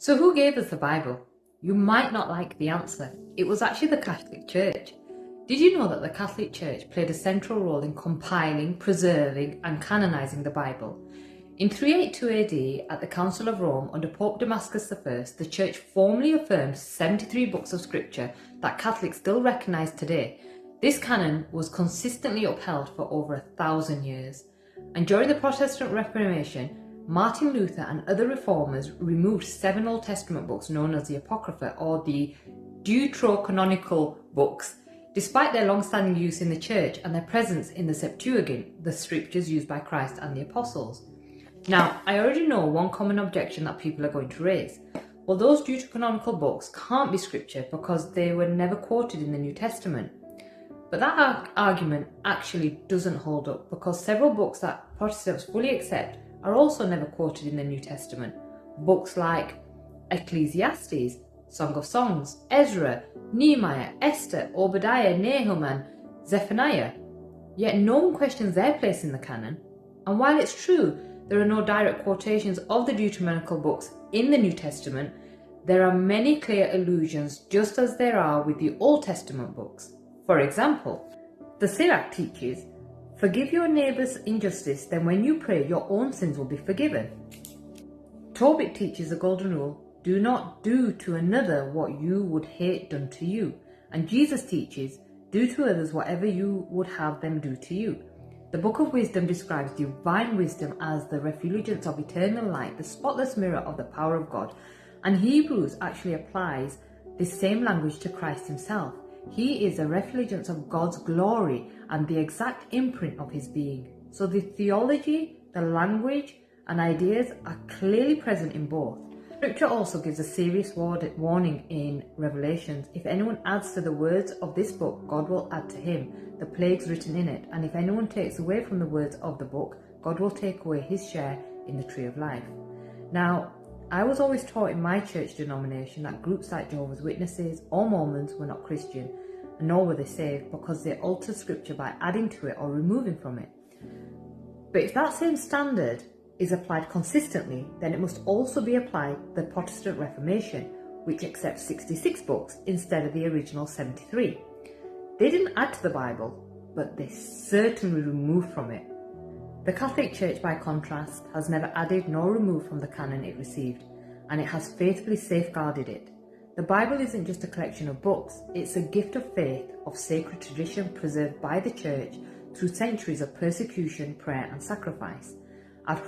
So who gave us the Bible? You might not like the answer. It was actually the Catholic Church. Did you know that the Catholic Church played a central role in compiling, preserving and canonizing the Bible? In 382 AD, at the Council of Rome under Pope Damascus I, the Church formally affirmed 73 books of scripture that Catholics still recognise today. This canon was consistently upheld for over 1,000 years. And during the Protestant Reformation, Martin Luther and other reformers removed 7 Old Testament books known as the Apocrypha or the Deuterocanonical books, despite their long-standing use in the Church and their presence in the Septuagint, the scriptures used by Christ and the Apostles. Now, I already know one common objection that people are going to raise. Well, those Deuterocanonical books can't be scripture because they were never quoted in the New Testament. But that argument actually doesn't hold up because several books that Protestants fully accept are also never quoted in the New Testament. Books like Ecclesiastes, Song of Songs, Ezra, Nehemiah, Esther, Obadiah, Nahum and Zephaniah. Yet no one questions their place in the canon. And while it's true there are no direct quotations of the Deuterocanonical books in the New Testament, there are many clear allusions just as there are with the Old Testament books. For example, the Sirach teaches, "Forgive your neighbour's injustice, then when you pray, your own sins will be forgiven." Tobit teaches the golden rule, "Do not do to another what you would hate done to you." And Jesus teaches, "Do to others whatever you would have them do to you." The Book of Wisdom describes divine wisdom as the refulgence of eternal light, the spotless mirror of the power of God. And Hebrews actually applies this same language to Christ himself. He is a refulgence of God's glory and the exact imprint of his being. So the theology, the language and ideas are clearly present in both. Scripture also gives a serious warning in Revelations. If anyone adds to the words of this book, God will add to him the plagues written in it. And if anyone takes away from the words of the book, God will take away his share in the tree of life. Now, I was always taught in my church denomination that groups like Jehovah's Witnesses or Mormons were not Christian, and nor were they saved because they altered scripture by adding to it or removing from it. But if that same standard is applied consistently, then it must also be applied to the Protestant Reformation, which accepts 66 books instead of the original 73. They didn't add to the Bible, but they certainly removed from it. The Catholic Church, by contrast, has never added nor removed from the canon it received, and it has faithfully safeguarded it. The Bible isn't just a collection of books, it's a gift of faith, of sacred tradition preserved by the Church through centuries of persecution, prayer and sacrifice. After